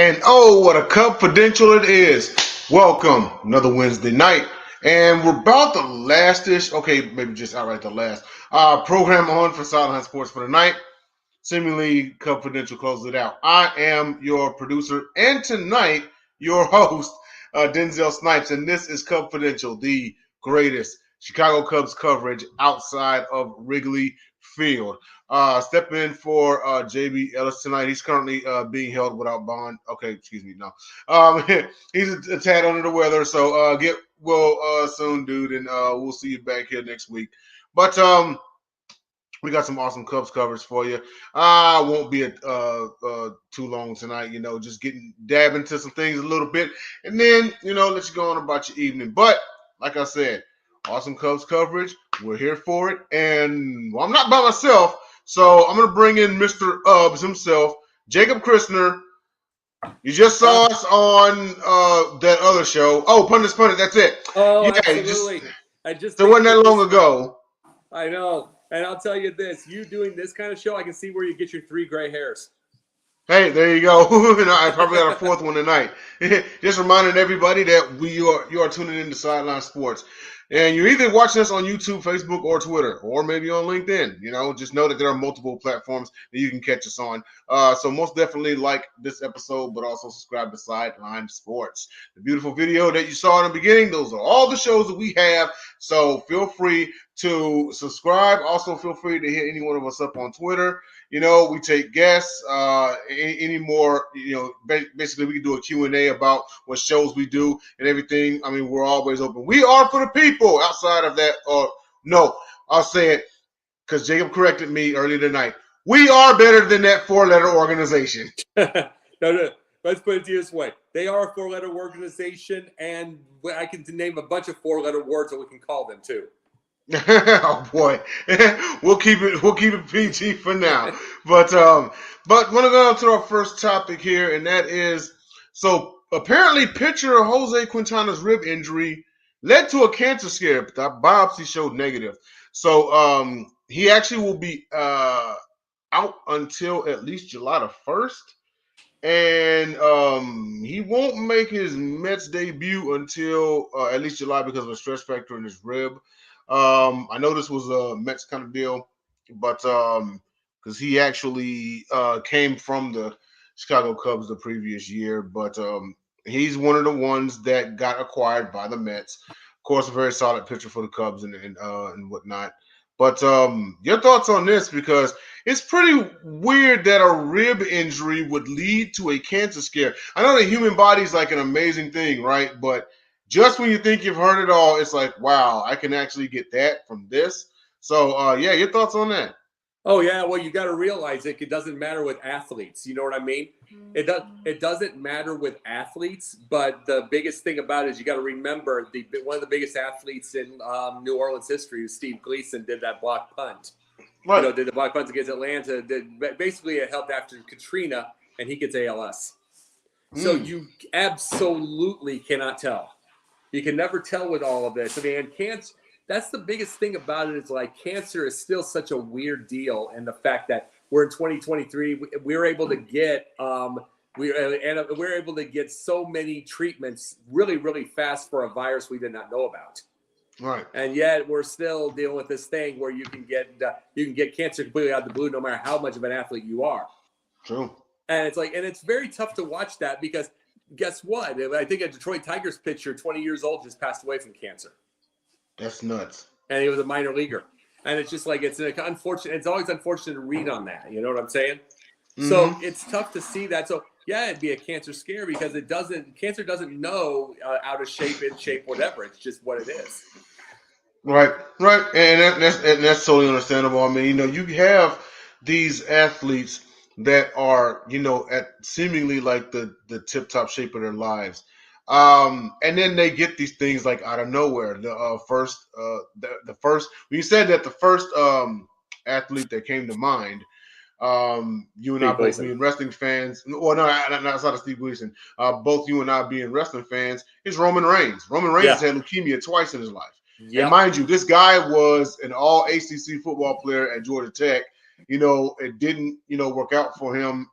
And oh, what a Cubfidential it is. Welcome, another Wednesday night. And we're about the last-ish, okay, maybe just outright the last, program on for Sideline Sports for the night. Seemingly, Cubfidential closes it out. I am your producer, and tonight, your host, Denzel Snipes. And this is Cubfidential, the greatest Chicago Cubs coverage outside of Wrigley Field. Step in for J.B. Ellis tonight. He's currently being held without bond. Okay, excuse me, no. He's a tad under the weather, so get well soon, dude, and we'll see you back here next week. But we got some awesome Cubs covers for you. I won't be too long tonight, just dab into some things a little bit, and then, let you go on about your evening. But like I said, awesome Cubs coverage. We're here for it. And I'm not by myself, so I'm going to bring in Mr. Ubbs himself, Jacob Christner. You just saw us on that other show. Oh, Pundit's Pundit, that's it. Oh, yeah, absolutely. It wasn't that long ago. I know. And I'll tell you this, you doing this kind of show, I can see where you get your 3 gray hairs. Hey, there you go. I probably got a 4th one tonight. Just reminding everybody that you are tuning in to Sideline Sports. And you're either watching us on YouTube, Facebook, or Twitter, or maybe on LinkedIn. Just know that there are multiple platforms that you can catch us on. So most definitely like this episode, but also subscribe to Sideline Sports. The beautiful video that you saw in the beginning, those are all the shows that we have. So feel free to subscribe. Also, feel free to hit any one of us up on Twitter. We take guests, any more, basically we can do a Q&A about what shows we do and everything. I mean, we're always open. We are for the people. Outside of that, no, I'll say it because Jacob corrected me earlier tonight. We are better than that 4-letter organization. No. Let's put it this way. They are a 4-letter organization, and I can name a bunch of 4-letter words that we can call them too. Oh boy, we'll keep it PG for now. But we're gonna go on to our first topic here, and that is, so apparently pitcher Jose Quintana's rib injury led to a cancer scare. The biopsy showed negative, so he actually will be out until at least July the 1st, and he won't make his Mets debut until at least July because of a stress factor in his rib. I know this was a Mets kind of deal, but because he actually came from the Chicago Cubs the previous year, but he's one of the ones that got acquired by the Mets. Of course, a very solid pitcher for the Cubs and whatnot. But your thoughts on this, because it's pretty weird that a rib injury would lead to a cancer scare. I know the human body is like an amazing thing, right? But just when you think you've heard it all, it's like, wow, I can actually get that from this. So, your thoughts on that? Oh, yeah. Well, you got to realize it doesn't matter with athletes. You know what I mean? It doesn't matter with athletes, but the biggest thing about it is you got to remember one of the biggest athletes in New Orleans history, Steve Gleason, did that block punt. Right. Did the block punt against Atlanta. Basically, it helped after Katrina, and he gets ALS. So you absolutely cannot tell. You can never tell with all of this. I mean, cancer, that's the biggest thing about it, is like cancer is still such a weird deal. And the fact that we're in 2023, we're able to get we're able to get so many treatments really, really fast for a virus we did not know about. Right. And yet we're still dealing with this thing where you can get cancer completely out of the blue, no matter how much of an athlete you are. True. And it's very tough to watch that, because guess what? I think a Detroit Tigers pitcher, 20 years old, just passed away from cancer. That's nuts. And he was a minor leaguer. And it's just like, it's unfortunate. It's always unfortunate to read on that. You know what I'm saying? Mm-hmm. So it's tough to see that. So yeah, it'd be a cancer scare, because cancer doesn't know out of shape, in shape, whatever. It's just what it is. Right. And that's totally understandable. I mean, you have these athletes that are, at seemingly like the tip-top shape of their lives. And then they get these things like out of nowhere. The first, when you said that, the first athlete that came to mind, you and I both being wrestling fans. Well, no, that's not Steve Gleason. Both you and I being wrestling fans is Roman Reigns. Roman Reigns had leukemia twice in his life. Yep. And mind you, this guy was an all ACC football player at Georgia Tech. it didn't, work out for him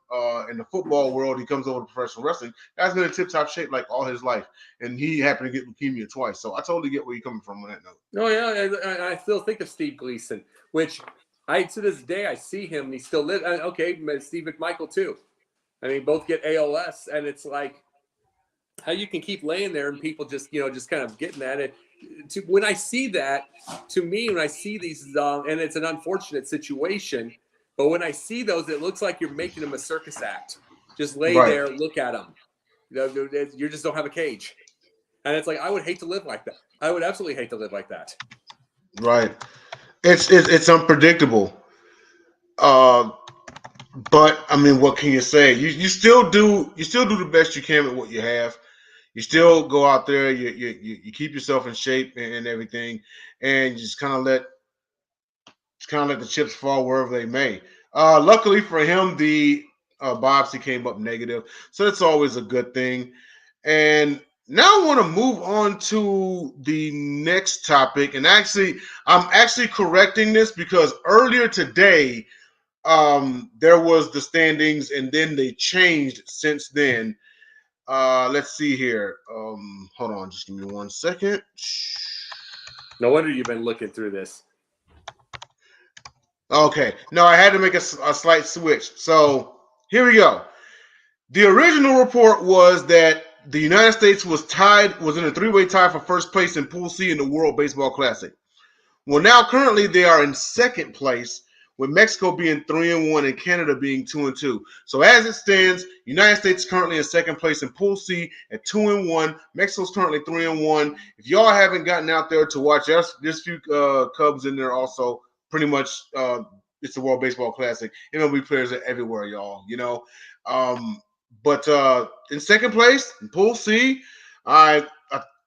in the football world. He comes over to professional wrestling. Guy's been in tip-top shape like all his life, and he happened to get leukemia twice. So I totally get where you're coming from on that note. Oh yeah, I still think of Steve Gleason, which to this day I see him and he still lives. Okay, Steve McMichael too. I mean, both get ALS, and it's like how you can keep laying there and people just kind of getting at it. When I see that, to me, when I see these, and it's an unfortunate situation, but when I see those, it looks like you're making them a circus act. Just lay there, look at them. You just don't have a cage, and it's like I would hate to live like that. I would absolutely hate to live like that. Right. It's unpredictable. But I mean, what can you say? You still do the best you can with what you have. You still go out there. You keep yourself in shape and everything, and you just kind of let the chips fall wherever they may. Luckily for him, the biopsy came up negative, so that's always a good thing. And now I want to move on to the next topic. And I'm actually correcting this because earlier today, there was the standings, and then they changed since then. Let's see here. Hold on, just give me 1 second. No wonder you've been looking through this. Okay, no, I had to make a slight switch. So here we go. The original report was that the United States was in a three-way tie for first place in Pool C in the World Baseball Classic. Well, now currently they are in second place, with Mexico being 3-1 and Canada being 2-2. So as it stands, United States currently in second place in Pool C at 2-1. Mexico's currently 3-1. If y'all haven't gotten out there to watch us, there's a few Cubs in there also. Pretty much, it's the World Baseball Classic. MLB players are everywhere, y'all. But in second place in Pool C, I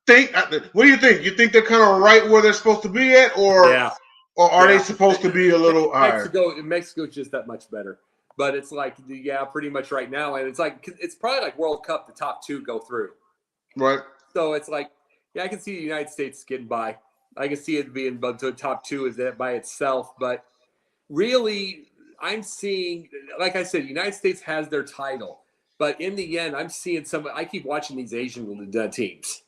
think. What do you think? You think they're kind of right where they're supposed to be at, or are they supposed to be a little higher? Mexico's just that much better. But it's like, pretty much right now, and it's probably like World Cup. The top two go through, right? So it's like, I can see the United States getting by. I can see it being the top two is that by itself, but really, I'm seeing, like I said, the United States has their title, but in the end, I'm seeing I keep watching these Asian teams.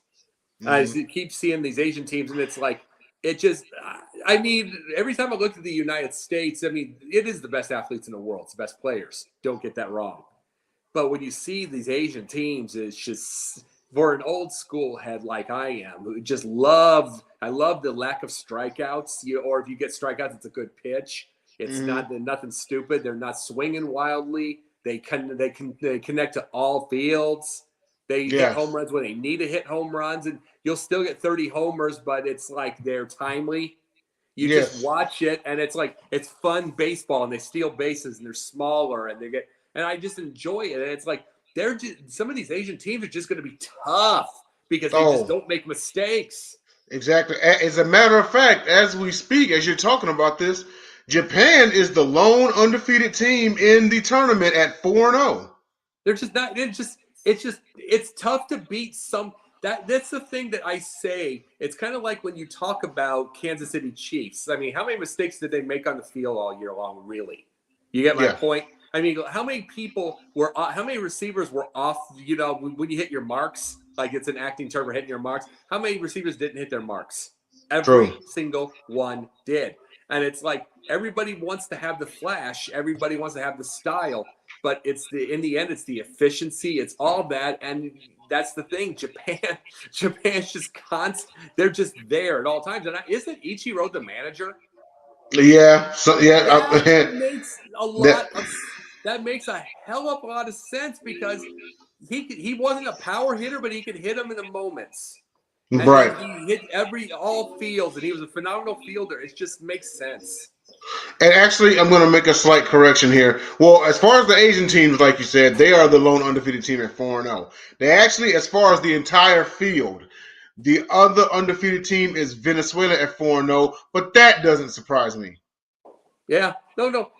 Mm-hmm. I keep seeing these Asian teams, and it's like, every time I look at the United States, it is the best athletes in the world. It's the best players. Don't get that wrong. But when you see these Asian teams, it's just, for an old school head like I am, who just I love the lack of strikeouts. Or if you get strikeouts, it's a good pitch. It's nothing stupid. They're not swinging wildly. They connect to all fields. They hit home runs when they need to hit home runs, and you'll still get 30 homers, but it's like they're timely. You just watch it, and it's like it's fun baseball, and they steal bases, and they're smaller, and I just enjoy it. And it's like some of these Asian teams are just going to be tough because they just don't make mistakes. Exactly. As a matter of fact, as we speak, as you're talking about this, Japan is the lone undefeated team in the tournament at 4-0. They're just not. It's tough to beat some. That's the thing that I say. It's kind of like when you talk about Kansas City Chiefs. How many mistakes did they make on the field all year long? Really, you get my point. How many receivers were off? When you hit your marks, like it's an acting term for hitting your marks. How many receivers didn't hit their marks? Every single one did. And it's like everybody wants to have the flash, everybody wants to have the style, but in the end, it's the efficiency, it's all that, and that's the thing. Japan's just constant. They're just there at all times. And isn't Ichiro the manager? Yeah. That makes a hell of a lot of sense because he wasn't a power hitter, but he could hit them in the moments. And he hit all fields, and he was a phenomenal fielder. It just makes sense. And actually, I'm going to make a slight correction here. Well, as far as the Asian teams, like you said, they are the lone undefeated team at 4-0. They actually, as far as the entire field, the other undefeated team is Venezuela at 4-0, but that doesn't surprise me. Yeah, no.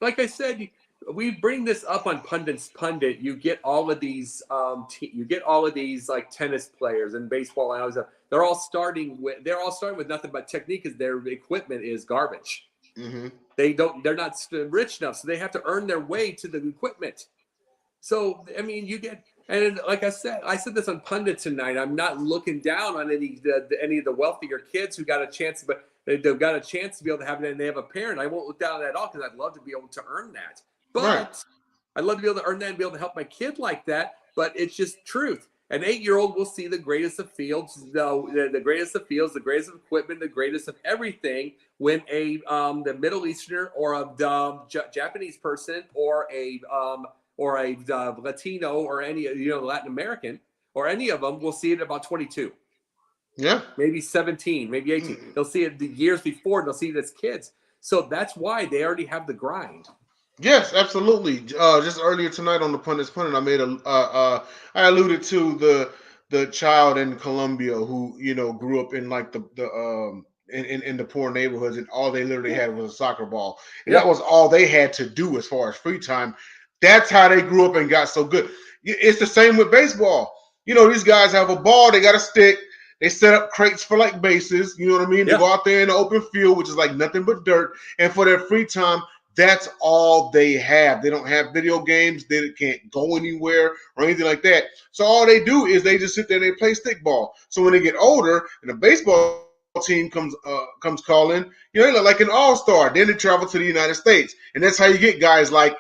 Like I said, we bring this up on Pundit. You get all of these like tennis players and baseball analysts. They're all starting with nothing but technique because their equipment is garbage. Mm-hmm. They're not rich enough, so they have to earn their way to the equipment. So, I mean, and like I said this on Pundit tonight. I'm not looking down on any of the wealthier kids who got a chance, but they've got a chance to be able to have it, and they have a parent. I won't look down on that at all, because I'd love to be able to earn that. But Right. I'd love to be able to earn that and be able to help my kid like that. But it's just truth. An 8-year-old will see the greatest of fields, the greatest of fields, the greatest of equipment, the greatest of everything, when the Middle Easterner or a Japanese person or a Latino or any Latin American or any of them will see it at about 22. Yeah. Maybe 17, maybe 18. They'll see it the years before. They'll see it as kids. So that's why they already have the grind. Yes, absolutely. Just earlier tonight on the Pundit's Pundit, I made I alluded to the child in Colombia who grew up in like in the poor neighborhoods, and all they literally had was a soccer ball, and that was all they had to do as far as free time. That's how they grew up and got so good. It's the same with baseball. These guys have a ball, they got a stick, they set up crates for like bases. You know what I mean? They go out there in the open field, which is like nothing but dirt, and for their free time, that's all they have. They don't have video games. They can't go anywhere or anything like that. So all they do is they just sit there and they play stickball. So when they get older and the baseball team comes calling, they look like an all-star. Then they travel to the United States. And that's how you get guys like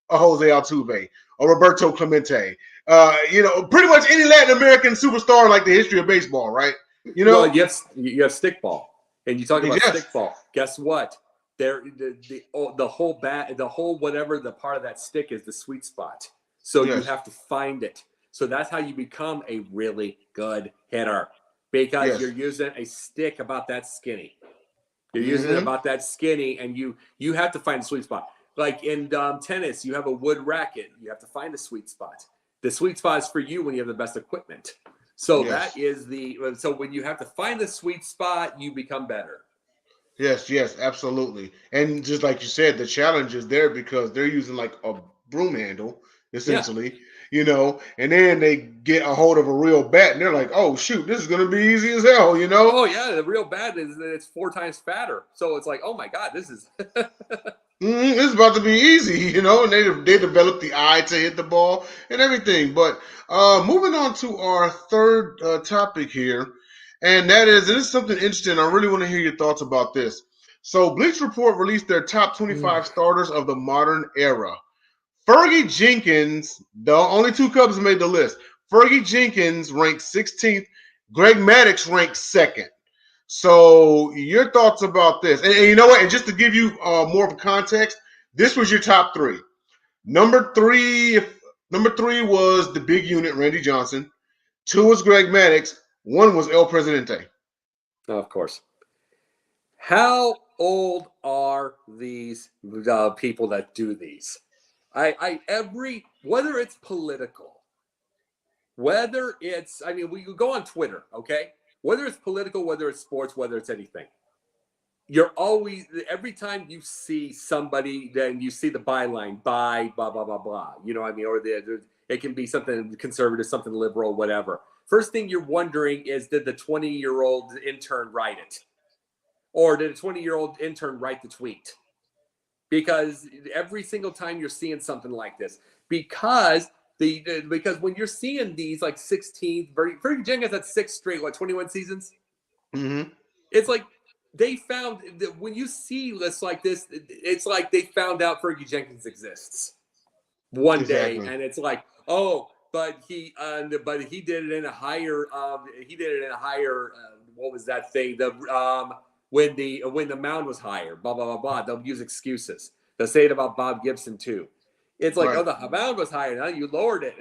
a Jose Altuve or Roberto Clemente. Pretty much any Latin American superstar in like the history of baseball, right? Well, you have stickball. And you talk about stickball. Guess what? The whole whatever the part of that stick is, the sweet spot. So you have to find it. So that's how you become a really good hitter, because you're using a stick about that skinny. You're using it about that skinny, and you have to find the sweet spot. Like in tennis, you have a wood racket. You have to find a sweet spot. The sweet spot is for you when you have the best equipment. So that is so when you have to find the sweet spot, you become better. Yes, absolutely. And just like you said, the challenge is there because they're using like a broom handle, essentially, and then they get a hold of a real bat and they're like, oh, shoot, this is going to be easy as hell, Oh, yeah, the real bat is that it's 4 times fatter. So it's like, oh, my God, this is... It's about to be easy, and they developed the eye to hit the ball and everything. But moving on to our third topic here, and this is something interesting. I really want to hear your thoughts about this. So Bleach Report released their top 25 starters of the modern era. Fergie Jenkins, the only 2 Cubs made the list. Fergie Jenkins ranked 16th. Greg Maddux ranked 2nd. So your thoughts about this? And you know what? And just to give you more of a context, this was your top 3. Number three was the big unit, Randy Johnson. 2 was Greg Maddux. 1 was El Presidente. Oh, of course. How old are these people that do these? Whether it's political, whether it's, we go on Twitter, okay? Whether it's political, whether it's sports, whether it's anything, you're always, every time you see somebody, then you see the byline, blah, blah, blah, blah. You know what I mean? Or it can be something conservative, something liberal, whatever. First thing you're wondering is, did the 20-year-old intern write it? Or did a 20-year-old intern write the tweet? Because every single time you're seeing something like this, because when you're seeing these like 16th, Fergie Jenkins had 6 straight, 21 seasons? Mm-hmm. It's like they found that when you see lists like this, it's like they found out Fergie Jenkins exists one day, and it's like, oh, but he did it in a higher what was that thing? When the mound was higher, blah blah blah blah. They'll use excuses. They'll say it about Bob Gibson too. It's like, oh, the mound was higher. Now you lowered it.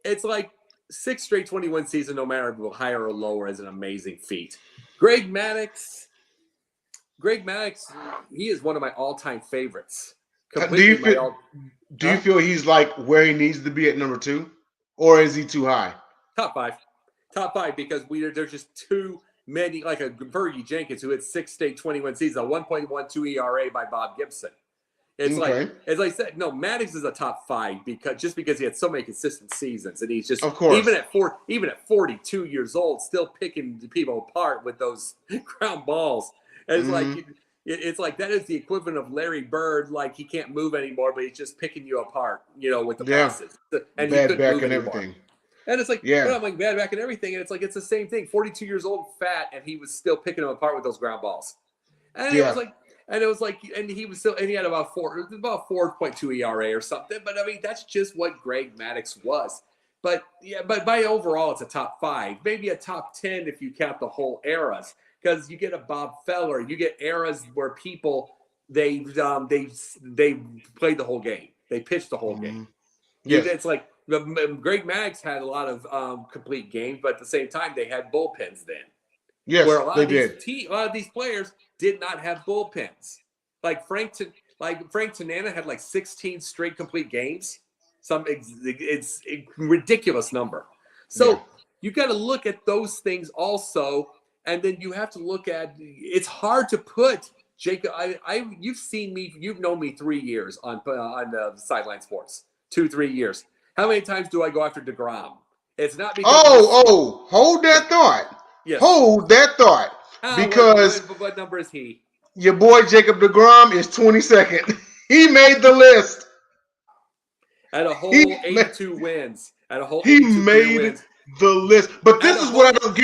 It's like 6 straight 21 season, no matter if higher or lower, is an amazing feat. Greg Maddux, he is one of my all-time favorites. Do you feel he's like where he needs to be at number 2, or is he too high? Top five, because there's just too many, like a Fergie Jenkins who had 6 straight 21 seasons, a 1.12 ERA by Bob Gibson. It's like, as I said, no, Maddux is a top 5 because he had so many consistent seasons, and he's just, of course, even at 42 years old, still picking people apart with those ground balls. And it's like, it's like that is the equivalent of Larry Bird. Like he can't move anymore, but he's just picking you apart, with the passes, and he Bad couldn't back move and anymore. everything. And it's like, Yeah. I'm like bad back and everything, and it's like it's the same thing. 42 years old, fat, and he was still picking them apart with those ground balls. And it was like, and he was still, and he had about 4.2 ERA or something. But I mean, that's just what Greg Maddux was. But by overall, it's a top 5, maybe a top 10 if you count the whole eras, because you get a Bob Feller, you get eras where people they played the whole game, they pitched the whole game. Yes. It's like Greg Maddux had a lot of complete games, but at the same time, they had bullpens then. Yes, where a lot of these players did not have bullpens. Like Frank Tanana had like 16 straight complete games. It's a ridiculous number. So you got to look at those things also, and then you have to look at. It's hard to put Jacob. You've seen me. You've known me 3 years on Sideline Sports. 2-3 years. How many times do I go after DeGrom? It's not because. Hold that thought. Yes. Hold that thought. Because what number is he? Your boy Jacob DeGrom is 22nd. He made the list. At a whole 82 wins. At a whole he 82 made wins. the list. But this is what I don't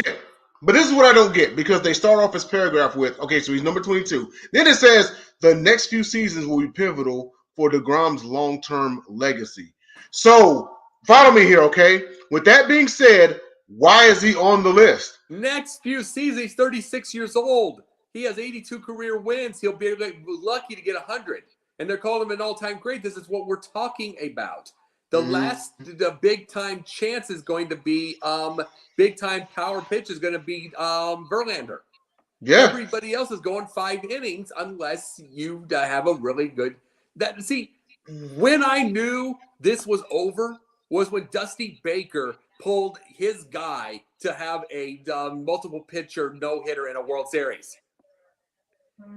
get. Because they start off his paragraph with, okay, so he's number 22. Then it says the next few seasons will be pivotal for DeGrom's long-term legacy. So follow me here, okay? With that being said, why is he on the list? Next few seasons, he's 36 years old. He has 82 career wins. He'll be lucky to get 100. And they're calling him an all-time great. This is what we're talking about. The big-time chance is going to be big-time power pitch is going to be Verlander. Yeah. Everybody else is going 5 innings unless you have a really good – when I knew this was over was when Dusty Baker pulled his guy to have a multiple pitcher no-hitter in a World Series.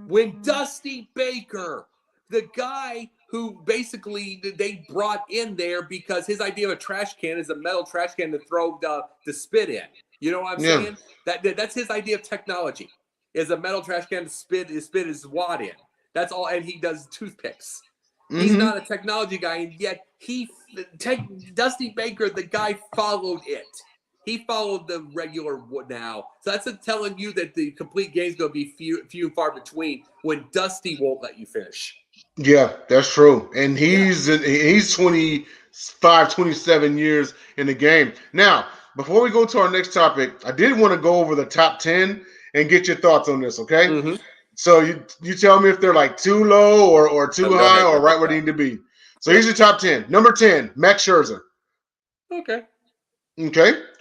When Dusty Baker, the guy who basically they brought in there because his idea of a trash can is a metal trash can to throw the spit in. You know what I'm saying? That's his idea of technology, is a metal trash can to spit his wad in. That's all, and he does toothpicks. Mm-hmm. He's not a technology guy, and yet Dusty Baker, the guy followed it. He followed the regular now. So that's telling you that the complete game is going to be few and far between when Dusty won't let you finish. Yeah, that's true. And he's 25, 27 years in the game. Now, before we go to our next topic, I did want to go over the top 10 and get your thoughts on this, okay? Mm-hmm. So you tell me if they're like too low or too high or right where they need to be. So here's your top 10. Number 10, Max Scherzer. Okay.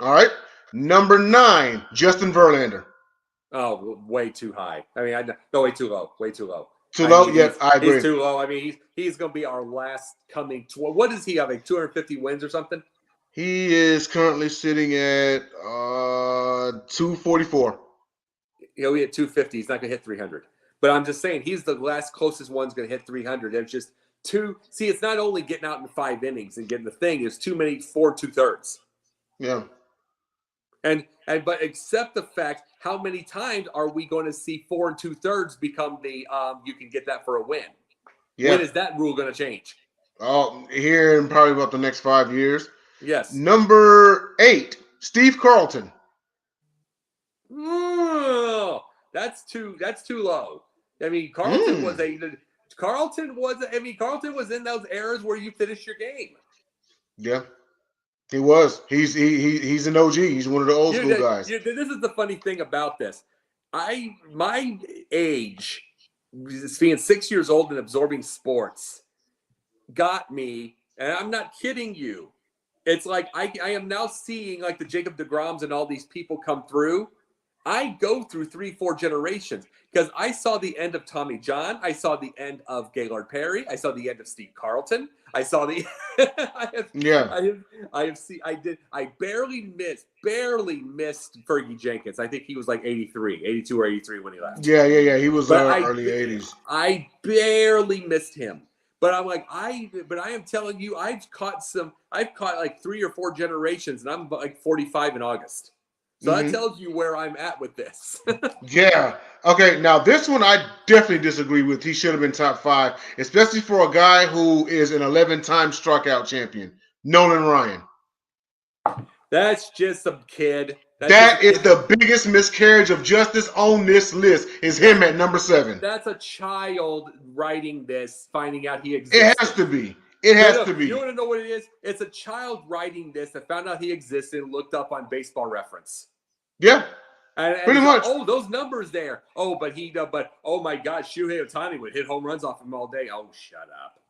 All right. Number 9, Justin Verlander. Oh, way too high. I mean, way too low. Way too low. Too low? Yeah, I agree. He's too low. I mean, he's going to be our last coming. What does he have? Like 250 wins or something? He is currently sitting at 244. He'll be at 250. He's not going to hit 300. But I'm just saying, he's the last closest one's going to hit 300. It's just too. See, it's not only getting out in 5 innings and getting the thing. It's too many 4 2/3. Yeah. But except the fact, how many times are we going to see 4 2/3 become the you can get that for a win? Yeah. When is that rule going to change? Oh, here in probably about the next 5 years. Yes. Number 8, Steve Carlton. Oh, that's too low. I mean, Carlton was in those eras where you finish your game. Yeah. He was. He's an OG. He's one of the old school guys. This is the funny thing about this. My age, being 6 years old and absorbing sports, got me, and I'm not kidding you. It's like I am now seeing like the Jacob DeGroms and all these people come through. I go through 3-4 generations because I saw the end of Tommy John. I saw the end of Gaylord Perry. I saw the end of Steve Carlton. I saw the I barely missed Fergie Jenkins. I think he was like 82 or 83 when he left. Yeah. He was early 80s. I barely missed him. But I'm like, I am telling you, I've caught like 3 or 4 generations, and I'm like 45 in August. So that tells you where I'm at with this. Yeah. Okay, now this one I definitely disagree with. He should have been top 5, especially for a guy who is an 11-time strikeout champion, Nolan Ryan. That's just some kid. That is the biggest miscarriage of justice on this list, is him at number 7. That's a child writing this, finding out he existed. It has to be. It has to be. You want to know what it is? It's a child writing this that found out he existed and looked up on Baseball Reference. Yeah. And pretty much. Oh, those numbers there. Oh, but oh my God, Shohei Ohtani would hit home runs off him all day. Oh, shut up.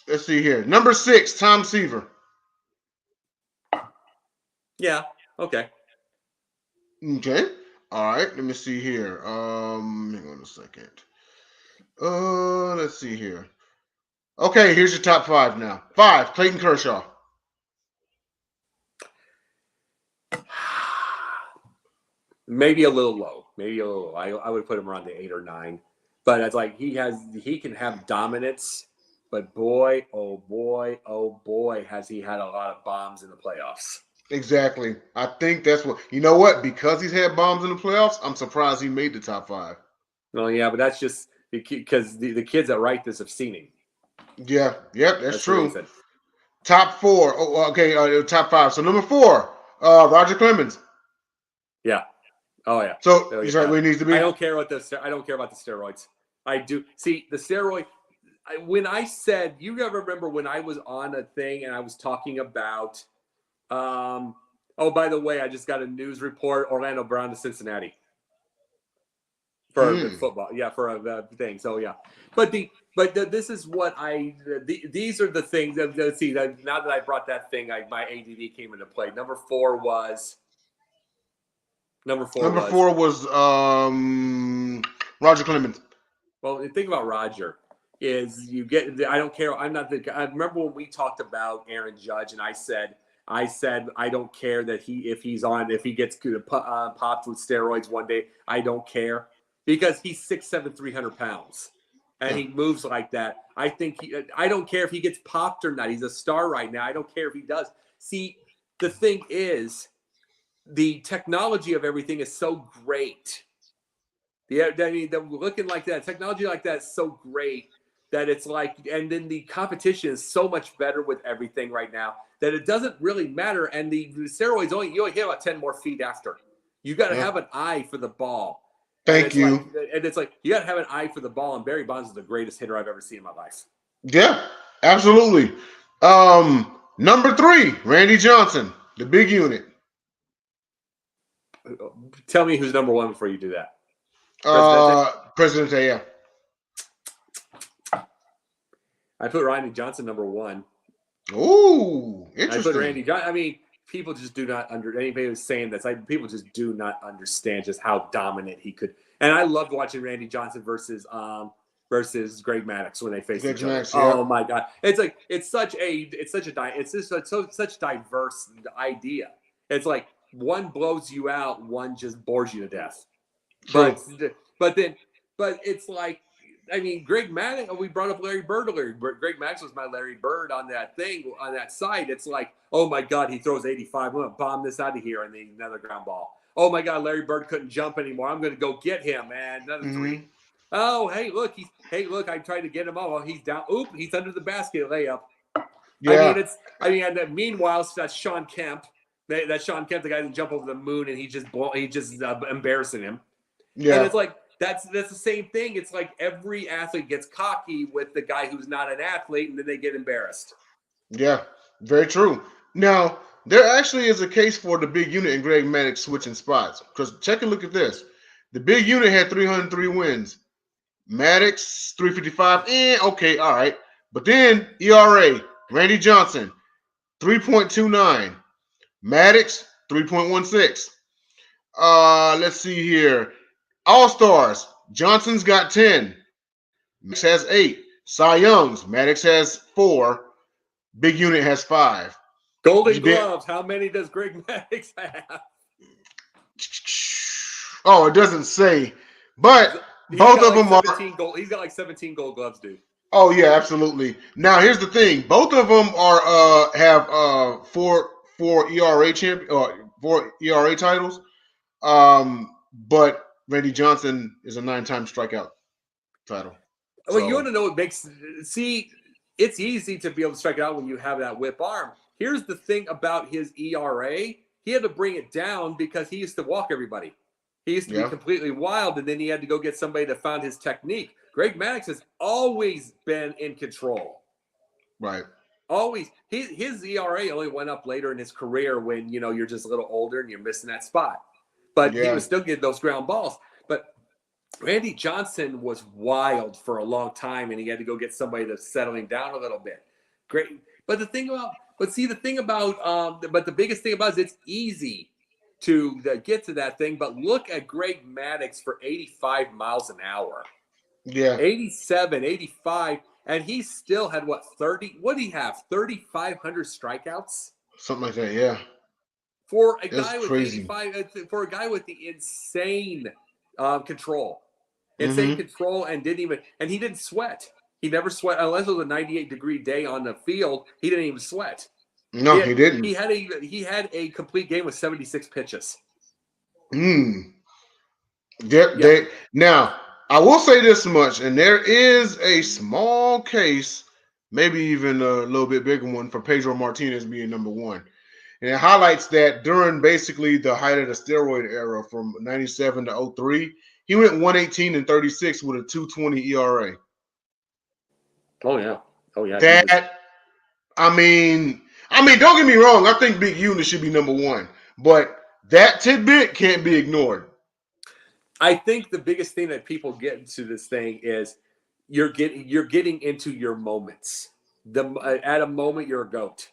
Let's see here. Number 6, Tom Seaver. Yeah. Okay. Okay. All right. Let me see here. Hang on a second. Let's see here. Okay, here's your top 5 now. 5, Clayton Kershaw. Maybe a little low. I would put him around the 8 or 9. But it's like he can have dominance. But boy, oh boy, has he had a lot of bombs in the playoffs. Exactly. I think that's what, you know what? Because he's had bombs in the playoffs, I'm surprised he made the top 5. Well, yeah, but that's just because the kids that write this have seen him. Yeah, yep, that's true. Top 4. Oh, okay, top 5. So number 4, Roger Clemens. Yeah. Oh yeah. So he's right where he needs to be. I don't care about the steroids. I do see the steroid. When I said, you gotta remember when I was on a thing and I was talking about. Oh, by the way, I just got a news report: Orlando Brown to Cincinnati for football. Yeah, for a thing. So yeah, but this is what these are the things. Let's see. Now that I brought that thing, my ADD came into play. Number 4 was Roger Clemens. Well, the thing about Roger is I don't care. I remember when we talked about Aaron Judge, and I said I don't care that if he gets popped with steroids one day, I don't care, because he's 6'7", 300 pounds, and he moves like that. I don't care if he gets popped or not. He's a star right now. I don't care if he does. See, the thing is, the technology of everything is so great. Yeah, I mean, looking like that, technology like that is so great that it's like, and then the competition is so much better with everything right now that it doesn't really matter. And the steroids you only hit about 10 more feet after. You got to have an eye for the ball. Thank you. And it's like, you got to have an eye for the ball. And Barry Bonds is the greatest hitter I've ever seen in my life. Yeah, absolutely. Number 3, Randy Johnson, the big unit. Tell me who's number 1 before you do that. Presidente, yeah. I put Randy Johnson number 1. Ooh, interesting. I put Randy Johnson. I mean, people just do not anybody who's saying this. People just do not understand just how dominant he could. And I loved watching Randy Johnson versus Greg Maddux when they faced each other. Yeah. Oh my God, it's such a diverse idea. It's like one blows you out, one just bores you to death. True. But it's like, I mean, Greg Maddux, we brought up Larry Bird earlier. Greg Maddux was my Larry Bird on that thing, on that site. It's like, oh my God, he throws 85. I'm going to bomb this out of here, and then another ground ball. Oh my God, Larry Bird couldn't jump anymore. I'm going to go get him, man. Another 3. Oh, hey, look, I tried to get him off. Well, he's down. Oop, he's under the basket layup. Yeah. And meanwhile, that's Sean Kemp. That's Sean Kemp, the guy that jumped over the moon, and he just embarrassing him. Yeah. And it's like, that's the same thing. It's like every athlete gets cocky with the guy who's not an athlete, and then they get embarrassed. Yeah, very true. Now, there actually is a case for the big unit and Greg Maddux switching spots. Because check and look at this. The big unit had 303 wins. Maddux, 355. Okay, all right. But then ERA, Randy Johnson, 3.29. Maddux, 3.16. Let's see here. All-Stars, Johnson's got 10. Maddux has 8. Cy Youngs, Maddux has 4. Big Unit has 5. Golden Gloves, how many does Greg Maddux have? Oh, it doesn't say. But both of them are. He's got like 17 Gold Gloves, dude. Oh, yeah, absolutely. Now, here's the thing. Both of them are have 4 ERA champion, or 4 ERA titles. But Randy Johnson is a 9-time strikeout title. Well, you want to know what makes it's easy to be able to strike out when you have that whip arm. Here's the thing about his ERA. He had to bring it down because he used to walk everybody. He used to be completely wild, and then he had to go get somebody that found his technique. Greg Maddux has always been in control. Right. Always. His ERA only went up later in his career when, you're just a little older and you're missing that spot. But he was still getting those ground balls. But Randy Johnson was wild for a long time, and he had to go get somebody that's settling down a little bit. Great. But the biggest thing about it is it's easy to get to that thing. But look at Greg Maddux for 85 miles an hour. Yeah. 87, 85. And he still had 30? What did he have? 3,500 strikeouts? Something like that, yeah. For a guy with 85, for a guy with the insane control. Insane control, and he didn't sweat. He never sweat unless it was a 98-degree day on the field. He didn't even sweat. No, he didn't. He had a complete game with 76 pitches. Now, I will say this much, and there is a small case, maybe even a little bit bigger one, for Pedro Martinez being number one. And it highlights that during basically the height of the steroid era from 97 to 03, he went 118 and 36 with a 2.20 ERA. Oh yeah. I mean, don't get me wrong. I think Big Eunice should be number one, but that tidbit can't be ignored. I think the biggest thing that people get into this thing is you're getting into your moments. At a moment, you're a GOAT.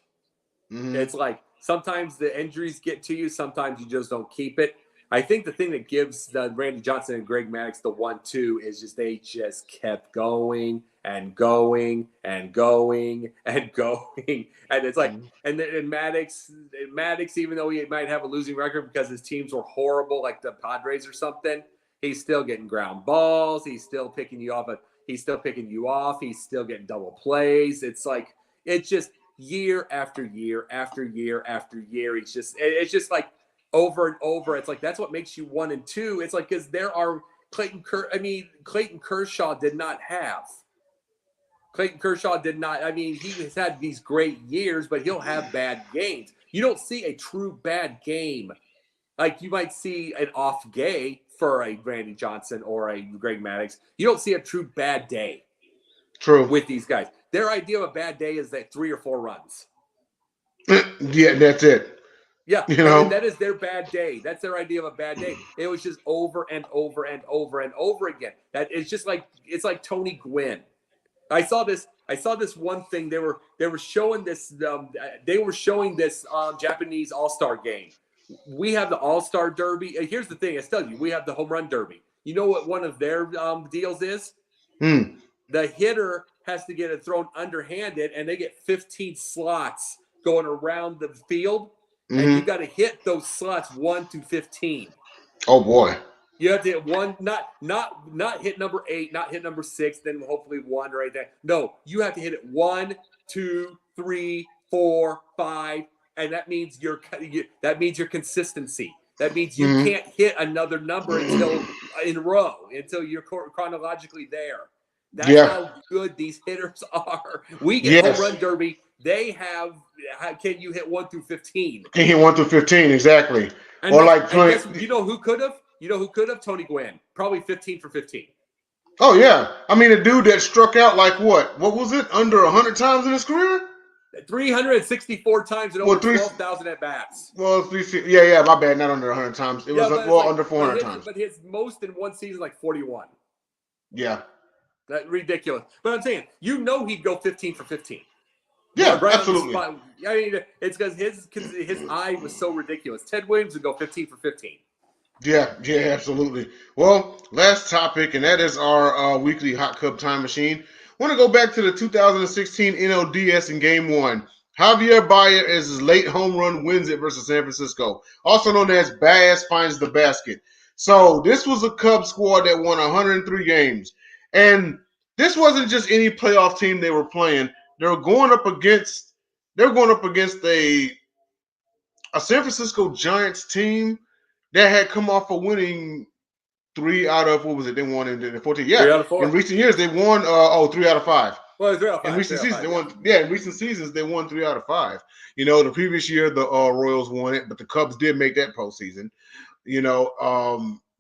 It's like sometimes the injuries get to you. Sometimes you just don't keep it. I think the thing that gives Randy Johnson and Greg Maddux the 1-2 is just they just kept going and going and going and going. And it's like, and Maddux, even though he might have a losing record because his teams were horrible, like the Padres or something, he's still getting ground balls. He's still picking you off. He's still picking you off. He's still getting double plays. It's like, it's just year after year after year after year. It's just like over and over. It's like, that's what makes you 1 and 2. It's like, because there are Clayton Kershaw did not have. Clayton Kershaw did not. I mean, he has had these great years, but he'll have bad games. You don't see a true bad game. Like you might see an off day for a Randy Johnson or a Greg Maddux. You don't see a true bad day. True. With these guys. Their idea of a bad day is that 3 or 4 runs. Yeah, that's it. Yeah, that is their bad day. That's their idea of a bad day. It was just over and over and over and over again. That it's just like Tony Gwynn. I saw this one thing. They were showing this. Japanese All-Star game. We have the All-Star Derby. Here's the thing. I tell you, we have the Home Run Derby. You know what one of their deals is? The hitter has to get it thrown underhanded, and they get 15 slots going around the field, and you got to hit those slots 1 to 15. Oh boy! You have to hit one, not hit number 8, not hit number 6, then hopefully 1 right there. No, you have to hit it 1, 2, 3, 4, 5, and that means your consistency. That means you can't hit another number until in a row until you're chronologically there. That's how good these hitters are. We get Home Run Derby. They have. Can you hit 1 through 15? Can hit 1 through 15 exactly? And or you know who could have? Tony Gwynn. Probably 15 for 15. Oh yeah, I mean a dude that struck out like what was it? Under 100 times in his career? 364 times and over 12,000 at bats. Well, yeah, my bad. Not under 100 times. It was under 400 times. But his most in one season like 41. Yeah. That's ridiculous. But I'm saying, he'd go 15 for 15. Yeah, right, absolutely. I mean, it's because his eye was so ridiculous. Ted Williams would go 15 for 15. Yeah, absolutely. Well, last topic, and that is our weekly Hot Cup Time Machine. I want to go back to the 2016 NLDS in Game 1. Javier Baez's late home run wins it versus San Francisco, also known as Baez finds the basket. So this was a Cubs squad that won 103 games. And this wasn't just any playoff team they were playing. They were going up against a a San Francisco Giants team that had come off of winning 3 out of, what was it? They won in the 14. Yeah, 3 out of 4. in recent years they won 3 out of 5. Well, 3 out of 5. In recent 3 out of seasons, 5, they won. Yeah, in recent seasons, they won 3 out of 5. The previous year the Royals won it, but the Cubs did make that postseason.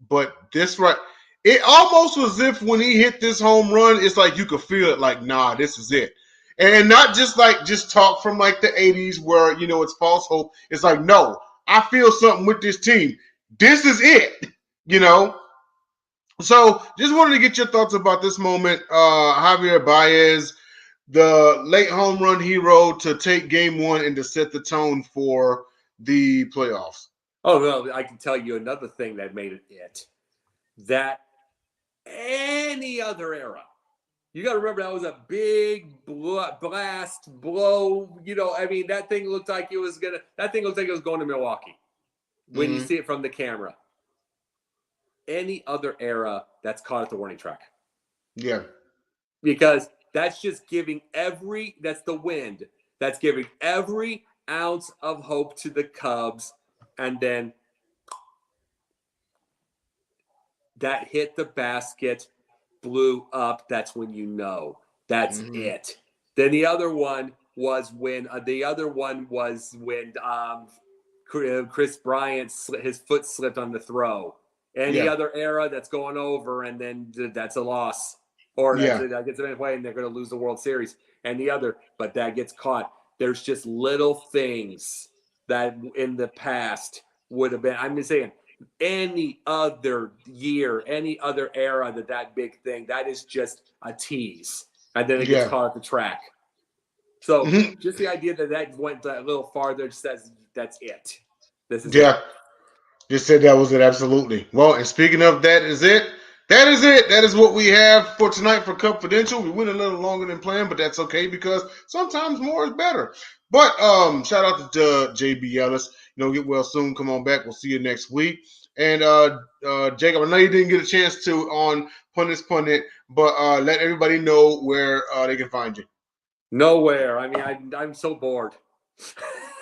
But this right, it almost was as if when he hit this home run, it's like you could feel it. Like, nah, this is it, and not just talk from like the '80s where it's false hope. It's like, no, I feel something with this team. This is it. You know. So, just wanted to get your thoughts about this moment. Javier Baez, the late home run hero to take game one and to set the tone for the playoffs. Oh, no, I can tell you another thing that made it. That any other era, you got to remember that was a big blast blow. That thing looked like it was going to Milwaukee when you see it from the camera. Any other era, that's caught at the warning track. Yeah. Because that's just giving that's the wind. That's giving every ounce of hope to the Cubs. And then that hit the basket, blew up. That's when you know. That's it. Then the other one was when Chris Bryant, his foot slipped on the throw. Any other era, that's going over, and then that's a loss. Or that gets them in play, and they're going to lose the World Series. And the other, but that gets caught. There's just little things that in the past would have been. I'm just saying, any other year, any other era, that big thing, that is just a tease. And then it gets caught at the track. So just the idea that went a little farther just says that's it. This is it. Just said that was it. Absolutely. Well, and speaking of that is it. That is it. That is what we have for tonight for Cubfidential. We went a little longer than planned, but that's okay because sometimes more is better. But shout out to J.B. Ellis. Get well soon. Come on back. We'll see you next week. And Jacob, I know you didn't get a chance to on Pundit's Pundit, but let everybody know where they can find you. Nowhere. I'm so bored.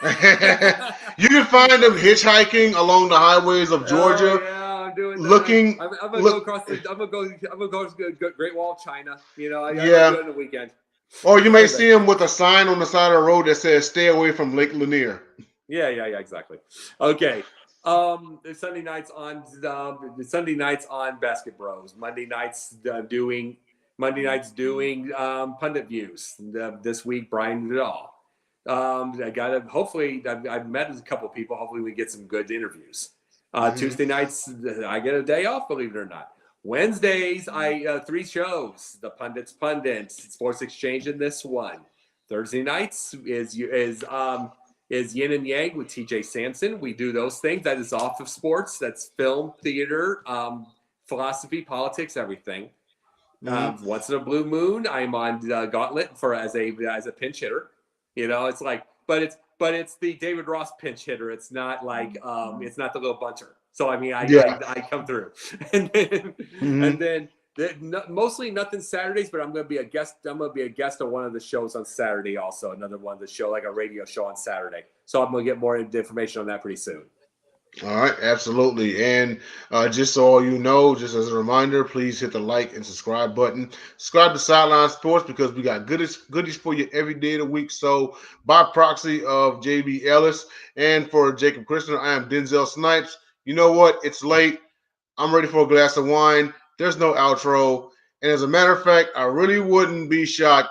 You can find them hitchhiking along the highways of Georgia. Oh, yeah, I'm doing that. Looking. I'm gonna go across the. I'm gonna go to the Great Wall of China. I do it on the weekend. Or you may see him with a sign on the side of the road that says "Stay away from Lake Lanier." Yeah, exactly. Okay. Sunday nights on Basket Bros. Monday nights doing pundit views. This week, Brian Vidal. I've met a couple of people. Hopefully we get some good interviews. Tuesday nights, I get a day off, believe it or not. Wednesdays, I 3 shows. The Pundits, Sports Exchange in this one. Thursday nights is Yin and Yang with TJ Sampson. We do those things. That is off of sports. That's film, theater, philosophy, politics, everything. Once in a blue moon, I'm on Gauntlet as a pinch hitter. It's like, but it's the David Ross pinch hitter. It's not like it's not the little bunter. So I come through, and then mostly nothing Saturdays. But I'm going to be a guest. I'm going to be a guest on one of the shows on Saturday. Also, another one of the show, like a radio show on Saturday. So I'm going to get more information on that pretty soon. All right, absolutely. And just so all you know, just as a reminder, please hit the like and subscribe button. Subscribe to Sideline Sports because we got goodies for you every day of the week. So by proxy of J.B. Ellis and for Jacob Christner, I am Denzel Snipes. You know what? It's late. I'm ready for a glass of wine. There's no outro. And as a matter of fact, I really wouldn't be shocked